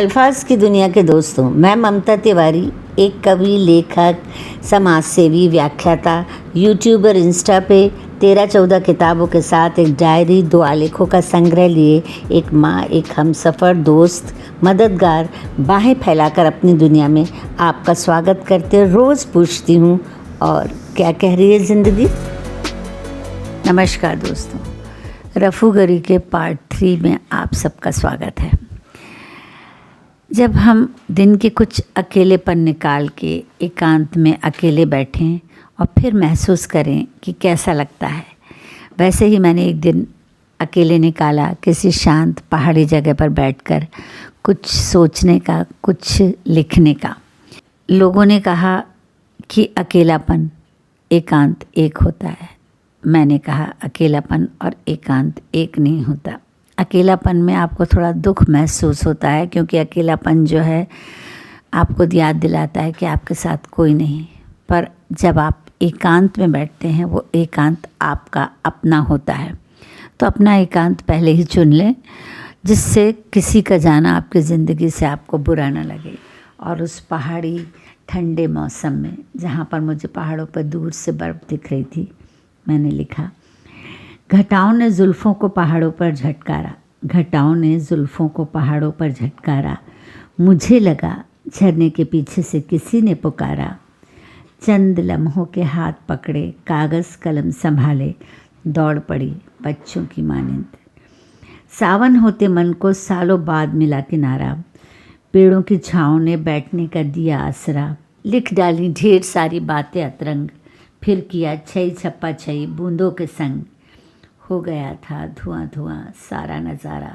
अल्फाज की दुनिया के दोस्तों, मैं ममता तिवारी एक कवि, लेखक, समाज सेवी, व्याख्याता, यूट्यूबर, इंस्टा पे 13-14 किताबों के साथ एक डायरी, 2 आलेखों का संग्रह लिए एक माँ, एक हमसफ़र, दोस्त, मददगार, बाहें फैलाकर अपनी दुनिया में आपका स्वागत करते रोज़ पूछती हूँ, और क्या कह रही है ज़िंदगी। नमस्कार दोस्तों, रफूगरी के पार्ट 3 में आप सबका स्वागत है। जब हम दिन के कुछ अकेलेपन निकाल के एकांत में अकेले बैठें और फिर महसूस करें कि कैसा लगता है, वैसे ही मैंने एक दिन अकेले निकाला किसी शांत पहाड़ी जगह पर बैठकर कुछ सोचने का, कुछ लिखने का। लोगों ने कहा कि अकेलापन, एकांत एक होता है। मैंने कहा अकेलापन और एकांत एक नहीं होता। अकेलापन में आपको थोड़ा दुख महसूस होता है, क्योंकि अकेलापन जो है आपको याद दिलाता है कि आपके साथ कोई नहीं। पर जब आप एकांत में बैठते हैं, वो एकांत आपका अपना होता है। तो अपना एकांत पहले ही चुन लें, जिससे किसी का जाना आपकी ज़िंदगी से आपको बुरा ना लगे। और उस पहाड़ी ठंडे मौसम में, जहाँ पर मुझे पहाड़ों पर दूर से बर्फ़ दिख रही थी, मैंने लिखा, घटाओं ने जुल्फ़ों को पहाड़ों पर झटकारा, घटाओं ने जुल्फ़ों को पहाड़ों पर झटकारा, मुझे लगा झरने के पीछे से किसी ने पुकारा। चंद लम्हों के हाथ पकड़े, कागज़ कलम संभाले, दौड़ पड़ी बच्चों की मानिंद। सावन होते मन को सालों बाद मिला किनारा, पेड़ों की छाँव ने बैठने का दिया आसरा। लिख डाली ढेर सारी बातें अतरंग, फिर किया छई छप्पा छई बूंदों के संग। हो गया था धुआं धुआं सारा नज़ारा,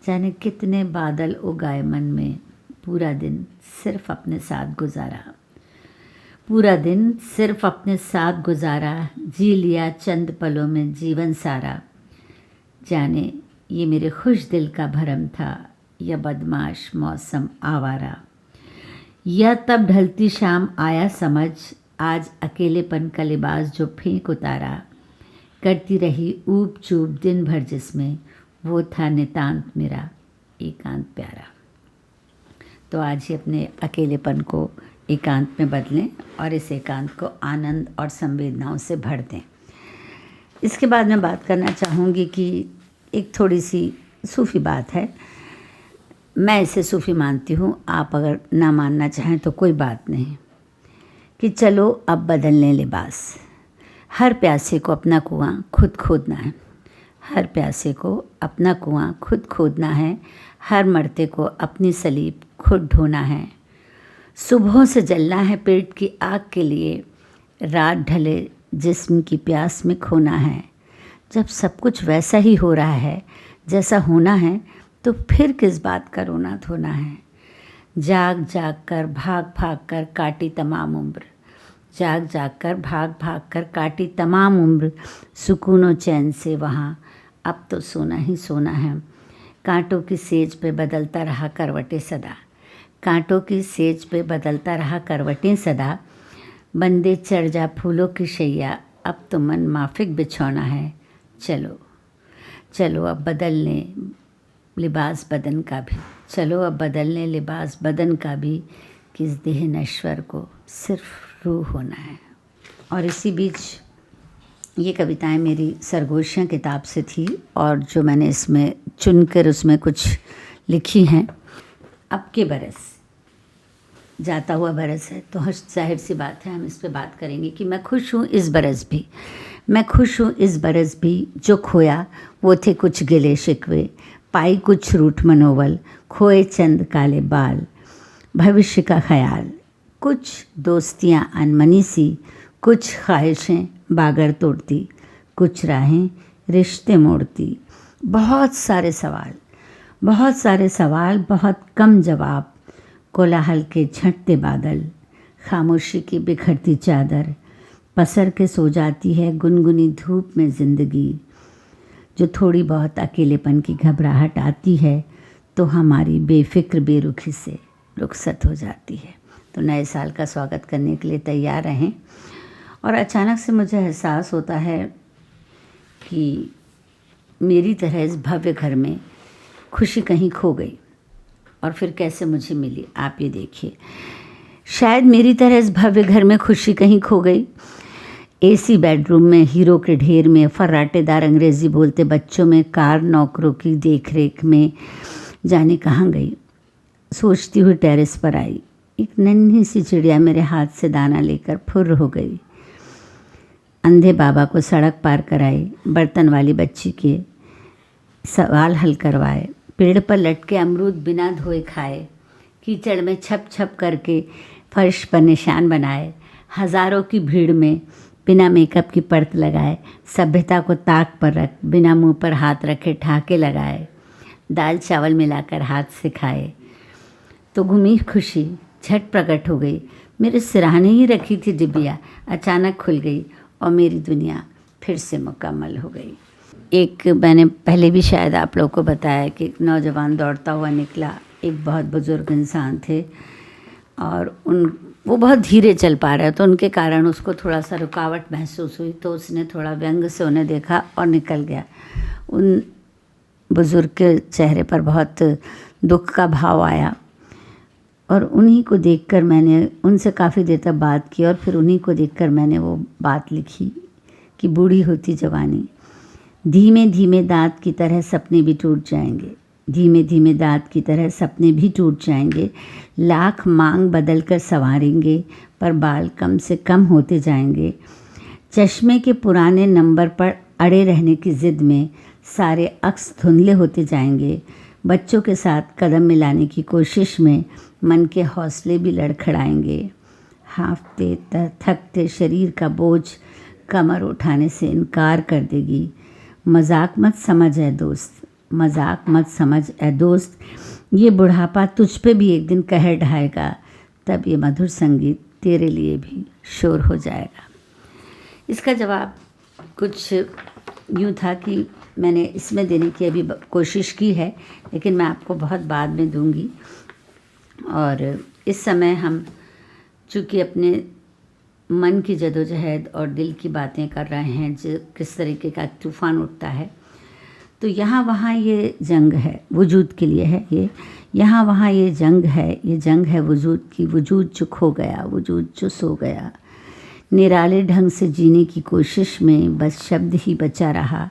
जाने कितने बादल उगाए मन में। पूरा दिन सिर्फ अपने साथ गुजारा, पूरा दिन सिर्फ अपने साथ गुजारा, जी लिया चंद पलों में जीवन सारा। जाने ये मेरे खुश दिल का भरम था, या बदमाश मौसम आवारा, या तब ढलती शाम आया समझ, आज अकेलेपन का लिबास जो फेंक उतारा। करती रही ऊब चूब दिन भर जिसमें, वो था नितांत मेरा एकांत प्यारा। तो आज ही अपने अकेलेपन को एकांत में बदलें और इस एकांत को आनंद और संवेदनाओं से भर दें। इसके बाद मैं बात करना चाहूँगी कि एक थोड़ी सी सूफ़ी बात है। मैं इसे सूफ़ी मानती हूँ, आप अगर ना मानना चाहें तो कोई बात नहीं। कि चलो अब बदल लें लिबास, हर प्यासे को अपना कुआं खुद खोदना है, हर प्यासे को अपना कुआं खुद खोदना है, हर मरते को अपनी सलीब खुद ढोना है। सुबहों से जलना है पेट की आग के लिए, रात ढले जिस्म की प्यास में खोना है। जब सब कुछ वैसा ही हो रहा है जैसा होना है, तो फिर किस बात का रोना धोना है। जाग जाग कर भाग भाग कर काटी तमाम उम्र, जाग जाग कर भाग भाग कर काटी तमाम उम्र, सुकून चैन से वहाँ अब तो सोना ही सोना है। कांटों की सेज पे बदलता रहा करवटें सदा, कांटों की सेज पे बदलता रहा करवटें सदा। बंदे चढ़ जा फूलों की शैया, अब तो मन माफिक बिछौना है। चलो चलो अब बदल लें लिबास बदन का भी, चलो अब बदल लें लिबास बदन का भी, किस देह नश्वर को सिर्फ रूह होना है। और इसी बीच ये कविताएं मेरी सरगोशियाँ किताब से थी, और जो मैंने इसमें चुनकर उसमें कुछ लिखी हैं। अब के बरस, जाता हुआ बरस है, तो जाहिर सी बात है हम इस पे बात करेंगे कि मैं खुश हूँ इस बरस भी, मैं खुश हूँ इस बरस भी। जो खोया वो थे कुछ गिले शिकवे, पाई कुछ रूठ मनोवल, खोए चंद काले बाल, भविष्य का ख्याल, कुछ दोस्तियाँ अनमनी सी, कुछ ख्वाहिशें बागर तोड़ती, कुछ राहें रिश्ते मोड़ती। बहुत सारे सवाल, बहुत सारे सवाल, बहुत कम जवाब, कोलाहल के झटते बादल, खामोशी की बिखरती चादर, पसर के सो जाती है गुनगुनी धूप में ज़िंदगी। जो थोड़ी बहुत अकेलेपन की घबराहट आती है, तो हमारी बेफिक्र बेरुखी से रुखसत हो जाती है। तो नए साल का स्वागत करने के लिए तैयार रहें। और अचानक से मुझे एहसास होता है कि मेरी तरह इस भव्य घर में खुशी कहीं खो गई। और फिर कैसे मुझे मिली, आप ये देखिए। शायद मेरी तरह इस भव्य घर में खुशी कहीं खो गई। एसी बेडरूम में, हीरो के ढेर में, फर्राटेदार अंग्रेज़ी बोलते बच्चों में, कार नौकरों की देखरेख में जाने कहाँ गई। सोचती हुई टेरेस पर आई। एक नन्ही सी चिड़िया मेरे हाथ से दाना लेकर फुर्र हो गई। अंधे बाबा को सड़क पार कराई, बर्तन वाली बच्ची के सवाल हल करवाए, पेड़ पर लटके अमरूद बिना धोए खाए, कीचड़ में छप छप करके फर्श पर निशान बनाए, हज़ारों की भीड़ में बिना मेकअप की परत लगाए, सभ्यता को ताक पर रख बिना मुंह पर हाथ रखे ठहाके लगाए, दाल चावल मिलाकर हाथ से खाए। तो घूमी खुशी झट प्रकट हो गई। मेरे सिरहाने ही रखी थी डिबिया अचानक खुल गई और मेरी दुनिया फिर से मुकम्मल हो गई। एक मैंने पहले भी शायद आप लोगों को बताया कि एक नौजवान दौड़ता हुआ निकला। एक बहुत बुज़ुर्ग इंसान थे और वो बहुत धीरे चल पा रहे, तो उनके कारण उसको थोड़ा सा रुकावट महसूस हुई, तो उसने थोड़ा व्यंग से उन्हें देखा और निकल गया। उन बुज़ुर्ग के चेहरे पर बहुत दुख का भाव आया और उन्हीं को देखकर मैंने उनसे काफ़ी देर तक बात की और फिर उन्हीं को देखकर मैंने वो बात लिखी कि बूढ़ी होती जवानी, धीमे धीमे दांत की तरह सपने भी टूट जाएंगे, धीमे धीमे दांत की तरह सपने भी टूट जाएंगे, लाख मांग बदल कर संवारेंगे पर बाल कम से कम होते जाएंगे, चश्मे के पुराने नंबर पर अड़े रहने की ज़िद में सारे अक्स धुंधले होते जाएंगे, बच्चों के साथ कदम मिलाने की कोशिश में मन के हौसले भी लड़खड़ाएंगे, हाँफते थकते शरीर का बोझ कमर उठाने से इनकार कर देगी। मजाक मत समझ है दोस्त, मजाक मत समझ है दोस्त, ये बुढ़ापा तुझ पे भी एक दिन कहर ढाएगा, तब ये मधुर संगीत तेरे लिए भी शोर हो जाएगा। इसका जवाब कुछ यूँ था कि मैंने इसमें देने की अभी कोशिश की है, लेकिन मैं आपको बहुत बाद में दूंगी। और इस समय हम चूँकि अपने मन की जदोजहद और दिल की बातें कर रहे हैं, जो किस तरीके का तूफ़ान उठता है, तो यहाँ वहाँ ये जंग है, वजूद के लिए है ये, यहाँ वहाँ ये जंग है वजूद की, वजूद जो खो गया, वजूद जो सो गया, निराले ढंग से जीने की कोशिश में बस शब्द ही बचा रहा,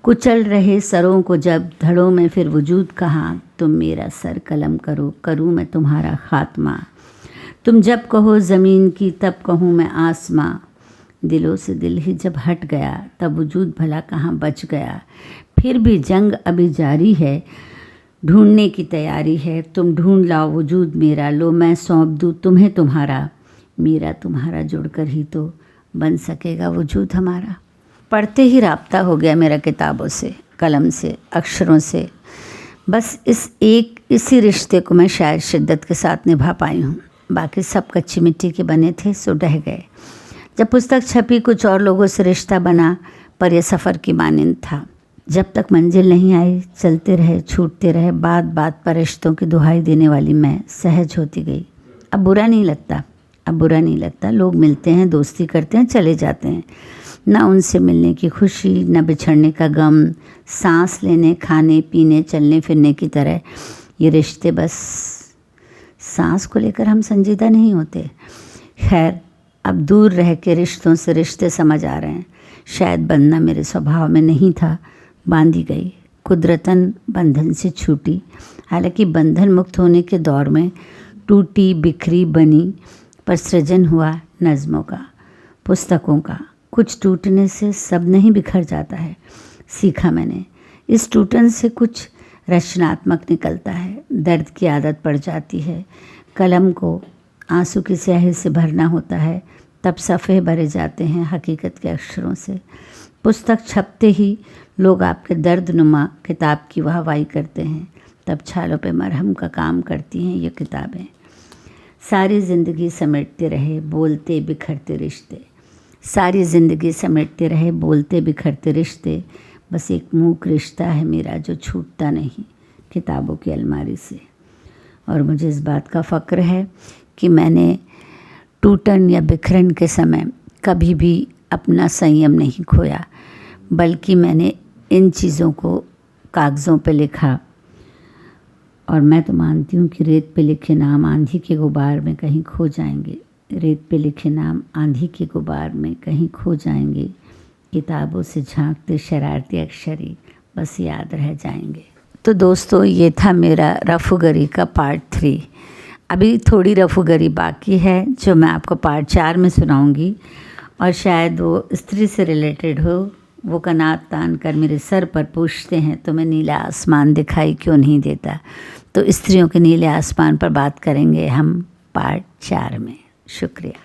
कुचल रहे सरों को जब धड़ों में फिर वजूद कहाँ, तुम मेरा सर कलम करो, करूँ मैं तुम्हारा खात्मा, तुम जब कहो ज़मीन की तब कहूँ मैं आसमां, दिलों से दिल ही जब हट गया तब वजूद भला कहाँ बच गया, फिर भी जंग अभी जारी है, ढूंढने की तैयारी है, तुम ढूंढ लाओ वजूद मेरा, लो मैं सौंप दूँ तुम्हें तुम्हारा, मेरा तुम्हारा जुड़कर ही तो बन सकेगा वजूद हमारा। पढ़ते ही राब्ता हो गया मेरा किताबों से, कलम से, अक्षरों से। बस इसी रिश्ते को मैं शायद शिद्दत के साथ निभा पाई हूँ, बाकी सब कच्ची मिट्टी के बने थे सो ढह गए। जब पुस्तक छपी कुछ और लोगों से रिश्ता बना, पर यह सफ़र की मानिंद था। जब तक मंजिल नहीं आई चलते रहे छूटते रहे, बात बात पर रिश्तों की दुहाई देने वाली मैं सहज होती गई। अब बुरा नहीं लगता, लोग मिलते हैं, दोस्ती करते हैं, चले जाते हैं, ना उनसे मिलने की खुशी, न बिछड़ने का गम, सांस लेने, खाने पीने, चलने फिरने की तरह ये रिश्ते बस सांस को लेकर हम संजीदा नहीं होते। खैर, अब दूर रह के रिश्तों से रिश्ते समझ आ रहे हैं। शायद बंधना मेरे स्वभाव में नहीं था, बांधी गई, कुदरतन बंधन से छूटी। हालांकि बंधन मुक्त होने के दौर में टूटी बिखरी बनी, पर सृजन हुआ नज़्मों का, पुस्तकों का। कुछ टूटने से सब नहीं बिखर जाता है, सीखा मैंने। इस टूटन से कुछ रचनात्मक निकलता है, दर्द की आदत पड़ जाती है, कलम को आंसू की स्याही से भरना होता है, तब सफ़े भरे जाते हैं हकीकत के अक्षरों से। पुस्तक छपते ही लोग आपके दर्दनुमा किताब की वाहवाही करते हैं, तब छालों पे मरहम का काम करती हैं ये किताबें। सारी ज़िंदगी समेटते रहे बोलते बिखरते रिश्ते, सारी ज़िंदगी समेटते रहे बोलते बिखरते रिश्ते, बस एक मूक रिश्ता है मेरा जो छूटता नहीं किताबों की अलमारी से। और मुझे इस बात का फ़क्र है कि मैंने टूटन या बिखरन के समय कभी भी अपना संयम नहीं खोया, बल्कि मैंने इन चीज़ों को कागज़ों पे लिखा और मैं तो मानती हूँ कि रेत पे लिखे नाम आंधी के गुबार में कहीं खो जाएंगे। रेत पे लिखे नाम आंधी के गुबार में कहीं खो जाएंगे। किताबों से झांकते शरारती अक्षर ही बस याद रह जाएंगे। तो दोस्तों, ये था मेरा रफूगरी का पार्ट 3। अभी थोड़ी रफूगरी बाकी है जो मैं आपको पार्ट 4 में सुनाऊंगी, और शायद वो स्त्री से रिलेटेड हो। वो कनात तान कर मेरे सर पर पूछते हैं तो मैं नीला आसमान दिखाई क्यों नहीं देता। तो स्त्रियों के नीले आसमान पर बात करेंगे हम पार्ट 4 में। शुक्रिया।